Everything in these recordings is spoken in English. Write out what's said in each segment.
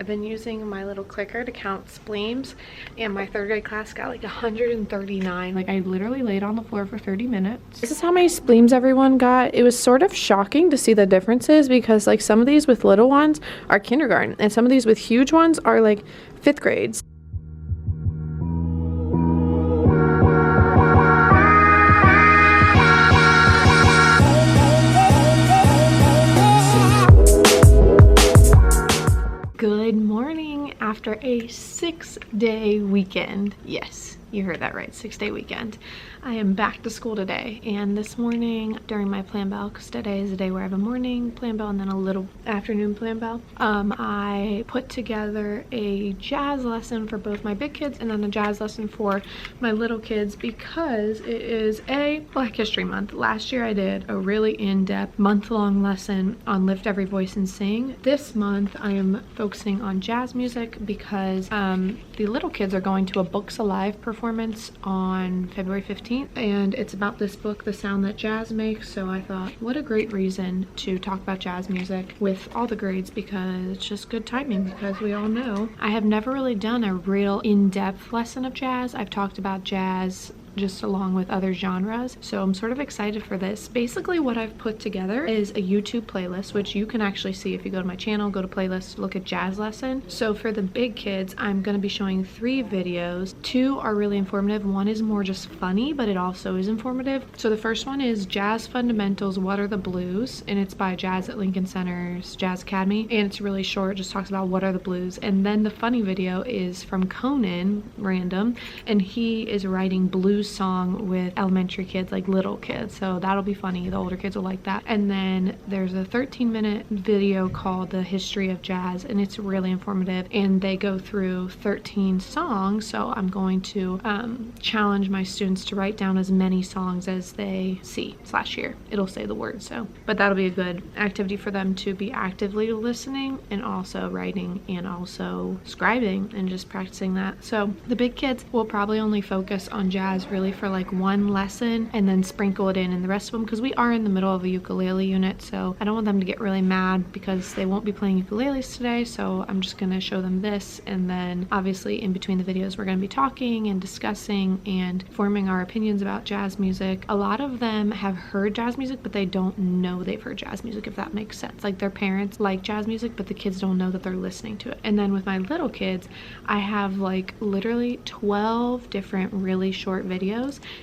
I've been using my little clicker to count spleens, and my third grade class got like 139. Like, I literally laid on the floor for 30 minutes. This is how many spleens everyone got. It was sort of shocking to see the differences because like some of these with little ones are kindergarten and some of these with huge ones are like 5th grades. Good morning after a 6-day weekend. Yes, you heard that right, 6-day weekend. I am back to school today, and this morning during my plan bell, because today is a day where I have a morning plan bell and then a little afternoon plan bell, I put together a jazz lesson for both my big kids and then a jazz lesson for my little kids because it is a Black History Month. Last year I did a really in-depth month-long lesson on Lift Every Voice and Sing. This month I am focusing on jazz music because the little kids are going to a Books Alive performance on February 15th, and it's about this book, The Sound That Jazz Makes. So I thought, what a great reason to talk about jazz music with all the grades, because it's just good timing, because we all know I have never really done a real in-depth lesson of jazz. I've talked about jazz just along with other genres, so I'm sort of excited for this. Basically what I've put together is a YouTube playlist, which you can actually see if you go to my channel, go to playlist, look at jazz lesson. So for the big kids, I'm going to be showing 3 videos. 2 are really informative, 1 is more just funny, but it also is informative. So the first one is Jazz Fundamentals, What Are the Blues? And it's by Jazz at Lincoln Center's Jazz Academy, and it's really short, just talks about what are the blues. And then the funny video is from Conan, random, and he is writing blues song with elementary kids, like little kids, so that'll be funny. The older kids will like that. And then there's a 13-minute video called The History of Jazz, and it's really informative, and they go through 13 songs. So I'm going to challenge my students to write down as many songs as they see/hear. It'll say the words, so but that'll be a good activity for them to be actively listening and also writing and also scribing and just practicing that. So the big kids will probably only focus on jazz really for like 1 lesson and then sprinkle it in the rest of them, because we are in the middle of a ukulele unit, so I don't want them to get really mad because they won't be playing ukuleles today. So I'm just going to show them this, and then obviously in between the videos we're going to be talking and discussing and forming our opinions about jazz music. A lot of them have heard jazz music, but they don't know they've heard jazz music, if that makes sense. Like their parents like jazz music, but the kids don't know that they're listening to it. And then with my little kids, I have like literally 12 different really short videos,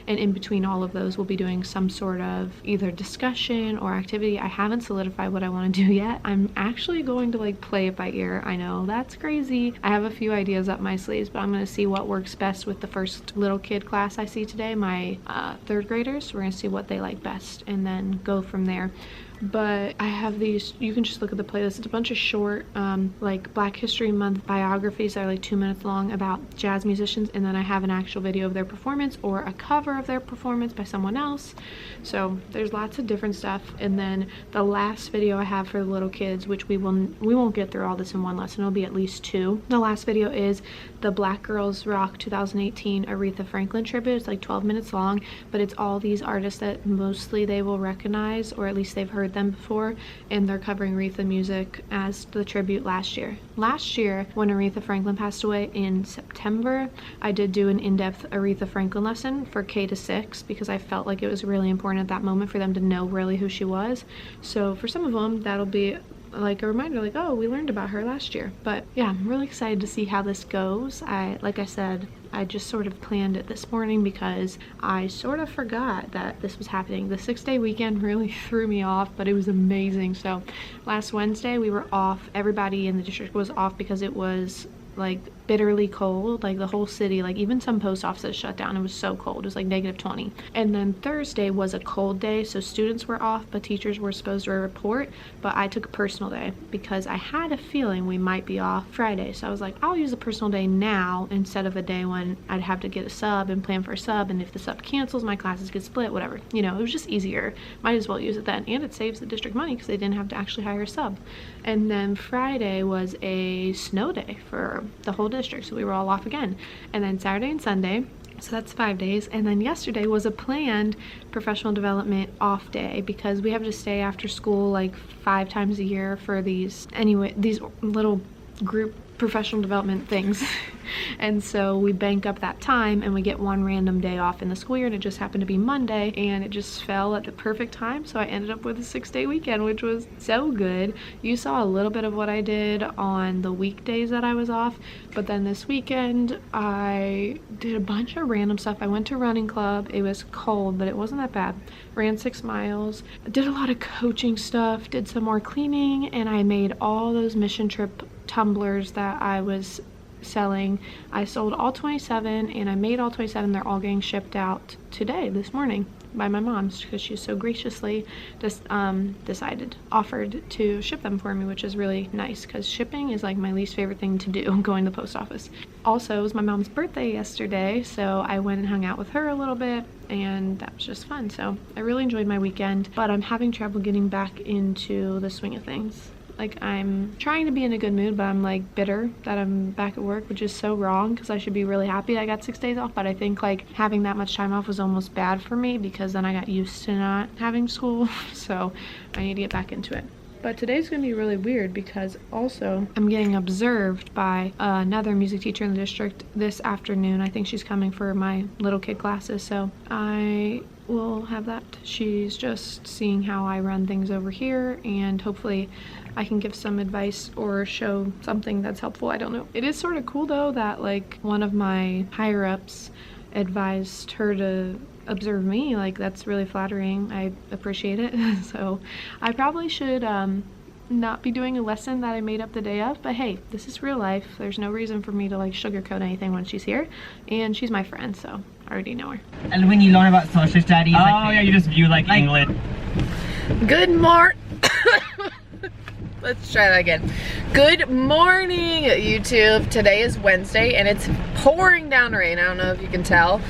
and in between all of those we'll be doing some sort of either discussion or activity. I haven't solidified what I want to do yet. I'm actually going to like play it by ear. I know that's crazy. I have a few ideas up my sleeves, but I'm going to see what works best with the first little kid class I see today, my 3rd graders. We're going to see what they like best and then go from there. But I have these, you can just look at the playlist. It's a bunch of short like Black History Month biographies that are like 2 minutes long about jazz musicians, and then I have an actual video of their performance or a cover of their performance by someone else. So there's lots of different stuff. And then the last video I have for the little kids, which we won't get through all this in 1 lesson, it'll be at least 2. The last video is the Black Girls Rock 2018 Aretha Franklin tribute. It's like 12 minutes long, but it's all these artists that mostly they will recognize, or at least they've heard them before, and they're covering Aretha music as the tribute last year. Last year, when Aretha Franklin passed away in September, I did do an in-depth Aretha Franklin lesson for K to 6 because I felt like it was really important at that moment for them to know really who she was. So for some of them, that'll be like a reminder, like, oh, we learned about her last year. But yeah, I'm really excited to see how this goes. Like I said, I just sort of planned it this morning because I sort of forgot that this was happening. The 6-day weekend really threw me off, but it was amazing. So last Wednesday we were off. Everybody in the district was off because it was like bitterly cold, like the whole city, like even some post offices shut down. It was so cold, it was like -20. And then Thursday was a cold day, so students were off, but teachers were supposed to report. But I took a personal day because I had a feeling we might be off Friday, so I was like, I'll use a personal day now instead of a day when I'd have to get a sub and plan for a sub, and if the sub cancels, my classes get split, whatever, you know. It was just easier, might as well use it then, and it saves the district money because they didn't have to actually hire a sub. And then Friday was a snow day for the whole district, so we were all off again. And then Saturday and Sunday, so that's 5 days. And then yesterday was a planned professional development off day because we have to stay after school like 5 times a year for these little group professional development things. And so we bank up that time and we get one random day off in the school year, and it just happened to be Monday, and it just fell at the perfect time. So I ended up with a 6-day weekend, which was so good. You saw a little bit of what I did on the weekdays that I was off, but then this weekend I did a bunch of random stuff. I went to running club. It was cold, but it wasn't that bad. Ran 6 miles, did a lot of coaching stuff, did some more cleaning, and I made all those mission trip tumblers that I was selling. I sold all 27 and I made all 27. They're all getting shipped out today, this morning, by my mom, because she so graciously just offered to ship them for me, which is really nice because shipping is like my least favorite thing to do, going to the post office. Also, it was my mom's birthday yesterday, so I went and hung out with her a little bit, and that was just fun. So I really enjoyed my weekend, but I'm having trouble getting back into the swing of things. Like, I'm trying to be in a good mood, but I'm like bitter that I'm back at work, which is so wrong because I should be really happy I got 6 days off. But I think like having that much time off was almost bad for me because then I got used to not having school. So I need to get back into it. But today's gonna be really weird because also I'm getting observed by another music teacher in the district this afternoon. I think she's coming for my little kid classes, so I will have that. She's just seeing how I run things over here, and hopefully I can give some advice or show something that's helpful. I don't know. It is sort of cool though that like one of my higher ups advised her to observe me. Like, that's really flattering. I appreciate it. So I probably should not be doing a lesson that I made up the day of, but hey, this is real life. There's no reason for me to like sugarcoat anything when she's here, and she's my friend, so I already know her. And when you learn about social studies, yeah, you just view like England. Good morning. Let's try that again. Good morning, YouTube. Today is Wednesday and it's pouring down rain. I don't know if you can tell.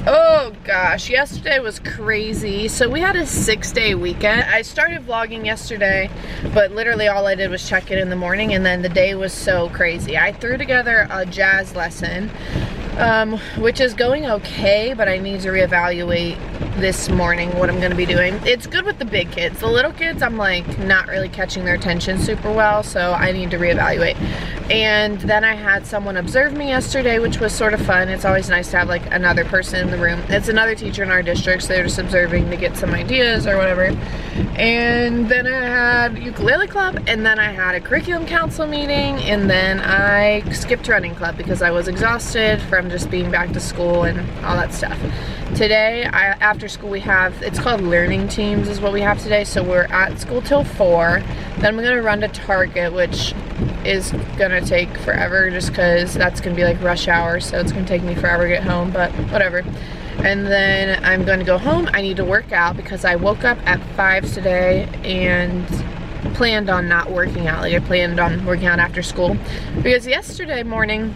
Oh gosh, yesterday was crazy. So we had a 6-day weekend. I started vlogging yesterday, but literally all I did was check it in the morning, and then the day was so crazy. I threw together a jazz lesson, which is going okay, but I need to reevaluate this morning what I'm going to be doing. It's good with the big kids. The little kids, I'm like not really catching their attention super well, so I need to reevaluate. And then I had someone observe me yesterday, which was sort of fun. It's always nice to have like another person in the room. It's another teacher in our district, so they're just observing to get some ideas or whatever. And then I had ukulele club, and then I had a curriculum council meeting, and then I skipped running club because I was exhausted from just being back to school and all that stuff. Today, after school we have, it's called learning teams is what we have today, so we're at school till 4. Then we're gonna run to Target, which is gonna take forever just because that's gonna be like rush hour, so it's gonna take me forever to get home, but whatever. And then I'm gonna go home. I need to work out because I woke up at 5 today and planned on not working out. Like, I planned on working out after school because yesterday morning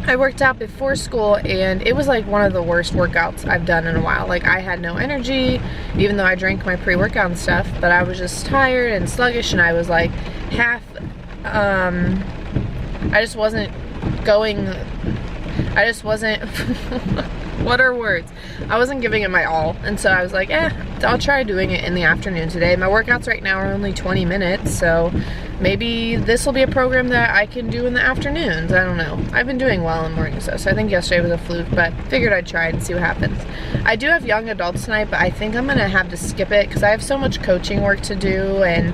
I worked out before school, and it was like one of the worst workouts I've done in a while. Like, I had no energy, even though I drank my pre-workout and stuff, but I was just tired and sluggish, and I was like half, I just wasn't what are words? I wasn't giving it my all, and so I was like, I'll try doing it in the afternoon today. My workouts right now are only 20 minutes, so maybe this will be a program that I can do in the afternoons. I don't know. I've been doing well in the mornings though, so I think yesterday was a fluke, but figured I'd try and see what happens. I do have young adults tonight, but I think I'm gonna have to skip it because I have so much coaching work to do, and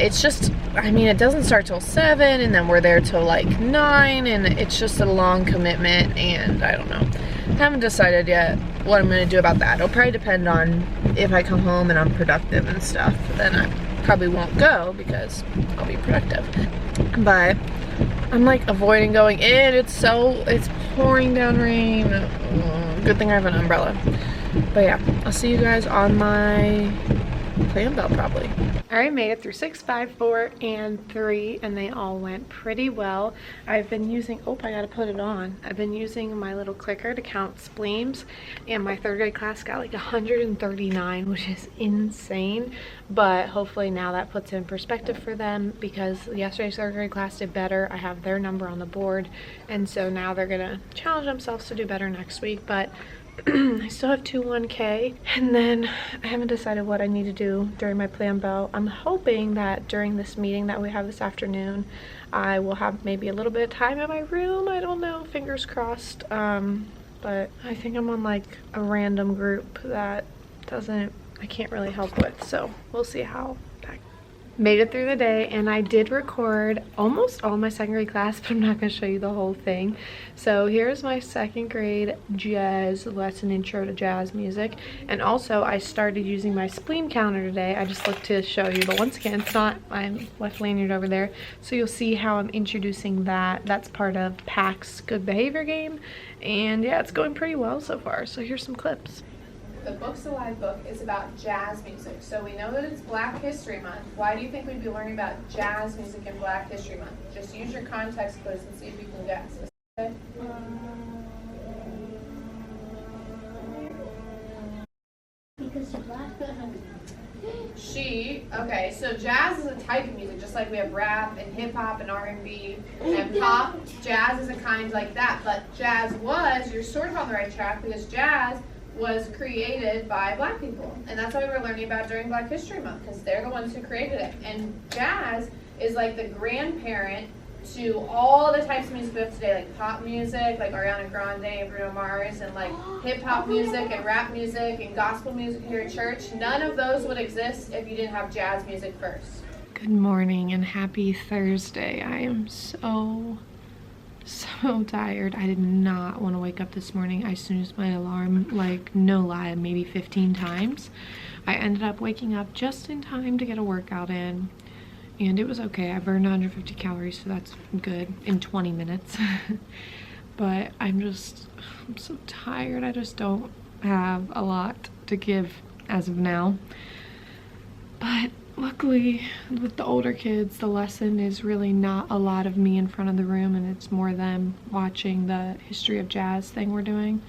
it's just, I mean, it doesn't start till 7, and then we're there till like 9, and it's just a long commitment, and I don't know. I haven't decided yet what I'm gonna do about that. It'll probably depend on if I come home and I'm productive and stuff. Then I probably won't go because I'll be productive. But I'm like avoiding going in. It's pouring down rain. Good thing I have an umbrella. But yeah, I'll see you guys on my plan belt probably. I already made it through 6, 5, 4, and 3, and they all went pretty well. I've been using, oh, I gotta put it on. I've been using my little clicker to count spleens, and my 3rd grade class got like 139, which is insane. But hopefully now that puts it in perspective for them, because yesterday's 3rd grade class did better. I have their number on the board, and so now they're gonna challenge themselves to do better next week. But I still have 2-1K, and then I haven't decided what I need to do during my plan bell. I'm hoping that during this meeting that we have this afternoon, I will have maybe a little bit of time in my room. I don't know, fingers crossed. But I think I'm on like a random group that I can't really help with, so we'll see how that made it through the day. And I did record almost all my second grade class, but I'm not going to show you the whole thing. So here's my second grade jazz lesson, intro to jazz music. And also I started using my spleen counter today. I just looked to show you, but once again, it's not, I'm left lanyard over there. So you'll see how I'm introducing that. That's part of PAC's good behavior game. And yeah, it's going pretty well so far. So here's some clips. The Books Alive book is about jazz music. So we know that it's Black History Month. Why do you think we'd be learning about jazz music in Black History Month? Just use your context clues and see if you can guess. Okay? Because you're black. Okay, so jazz is a type of music, just like we have rap and hip hop and R&B and pop. Jazz is a kind like that, but you're sort of on the right track, because jazz was created by Black people, and that's what we were learning about during Black History Month, because they're the ones who created it. And jazz is like the grandparent to all the types of music we have today, like pop music, like Ariana Grande and Bruno Mars, and like hip hop music and rap music and gospel music here at church. None of those would exist if you didn't have jazz music first. Good morning and happy Thursday. I am so tired. I did not want to wake up this morning. I snoozed my alarm, like no lie, maybe 15 times. I ended up waking up just in time to get a workout in, and it was okay. I burned 150 calories, so that's good in 20 minutes. But I'm so tired. I just don't have a lot to give as of now. But luckily, with the older kids, the lesson is really not a lot of me in front of the room, and it's more them watching the history of jazz thing we're doing.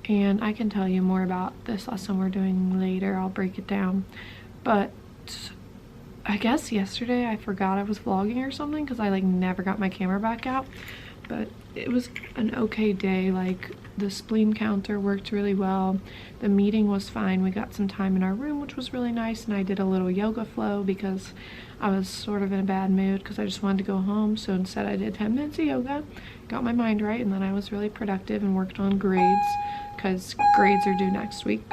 And I can tell you more about this lesson we're doing later. I'll break it down. But I guess yesterday I forgot I was vlogging or something, because I like never got my camera back out. But it was an okay day. Like, the spleen counter worked really well. The meeting was fine. We got some time in our room, which was really nice, and I did a little yoga flow because I was sort of in a bad mood because I just wanted to go home. So instead I did 10 minutes of yoga, got my mind right, and then I was really productive and worked on grades, because grades are due next week.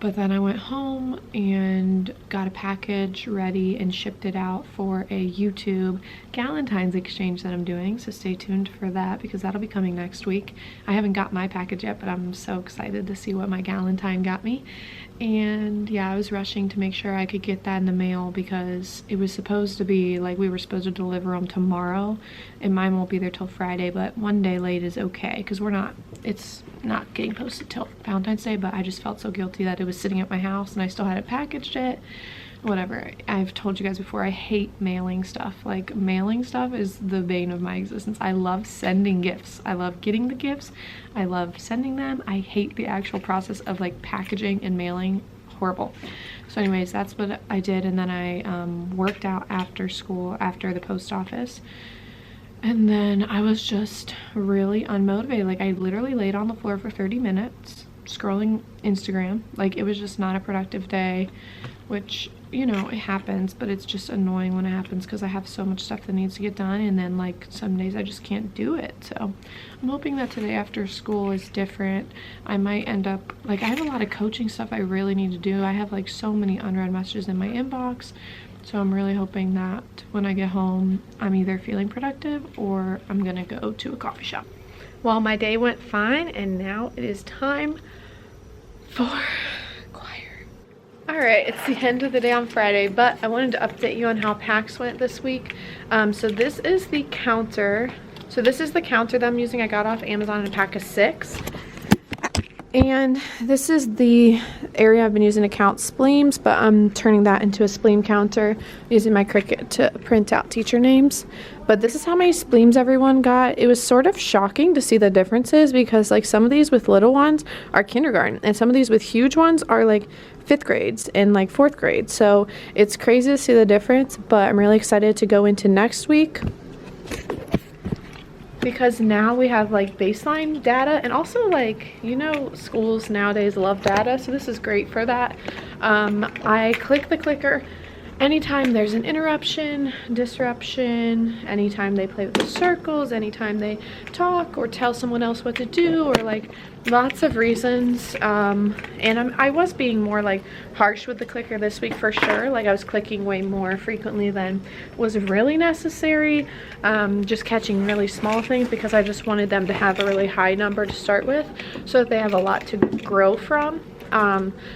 But then I went home and got a package ready and shipped it out for a YouTube Galentine's exchange that I'm doing. So stay tuned for that, because that'll be coming next week. I haven't got my package yet, but I'm so excited to see what my Galentine got me. And yeah, I was rushing to make sure I could get that in the mail, because it was supposed to be like we were supposed to deliver them tomorrow, and mine won't be there till Friday. But one day late is okay, because it's not getting posted till Valentine's Day. But I just felt so guilty that it was sitting at my house and I still hadn't packaged it. Whatever. I've told you guys before, I hate mailing stuff. Like, mailing stuff is the bane of my existence. I love sending gifts. I love getting the gifts. I love sending them. I hate the actual process of like packaging and mailing. Horrible. So anyways, that's what I did. And then I worked out after school, after the post office. And then I was just really unmotivated. Like, I literally laid on the floor for 30 minutes scrolling Instagram. Like, it was just not a productive day, which, you know, it happens, but it's just annoying when it happens, because I have so much stuff that needs to get done, and then like some days I just can't do it. So I'm hoping that today after school is different. I might end up, like, I have a lot of coaching stuff I really need to do. I have like so many unread messages in my inbox. So I'm really hoping that when I get home, I'm either feeling productive or I'm gonna go to a coffee shop. Well, my day went fine, and now it is time for choir. All right, it's the end of the day on Friday, but I wanted to update you on how PACS went this week. So this is the counter. So this is the counter that I'm using. I got off Amazon in a pack of 6. And this is the area I've been using to count spleens, but I'm turning that into a spleen counter using my Cricut to print out teacher names. But this is how many spleens everyone got. It was sort of shocking to see the differences, because like some of these with little ones are kindergarten, and some of these with huge ones are like 5th grades and like 4th grade. So it's crazy to see the difference, but I'm really excited to go into next week because now we have like baseline data, and also like, you know, schools nowadays love data, so this is great for that. I click the clicker anytime there's an interruption, disruption, anytime they play with the circles, anytime they talk or tell someone else what to do, or like lots of reasons. And I was being more like harsh with the clicker this week for sure. Like I was clicking way more frequently than was really necessary, just catching really small things because I just wanted them to have a really high number to start with so that they have a lot to grow from,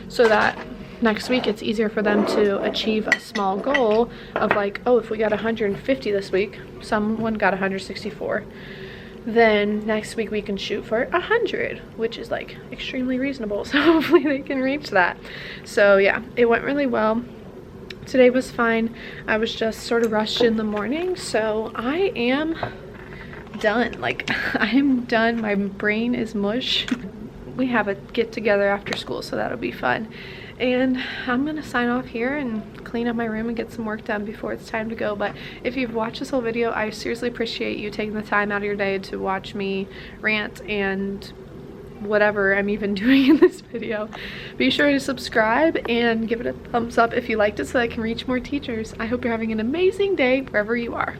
so that next week it's easier for them to achieve a small goal of like, oh, if we got 150 this week, someone got 164, then next week we can shoot for 100, which is like extremely reasonable, so hopefully they can reach that. So yeah, it went really well. Today was fine. I was just sort of rushed in the morning, so I am done. Like I am done. My brain is mush. We have a get together after school, so that'll be fun. And I'm gonna sign off here and clean up my room and get some work done before it's time to go. But if you've watched this whole video, I seriously appreciate you taking the time out of your day to watch me rant and whatever I'm even doing in this video. Be sure to subscribe and give it a thumbs up if you liked it so that I can reach more teachers. I hope you're having an amazing day wherever you are.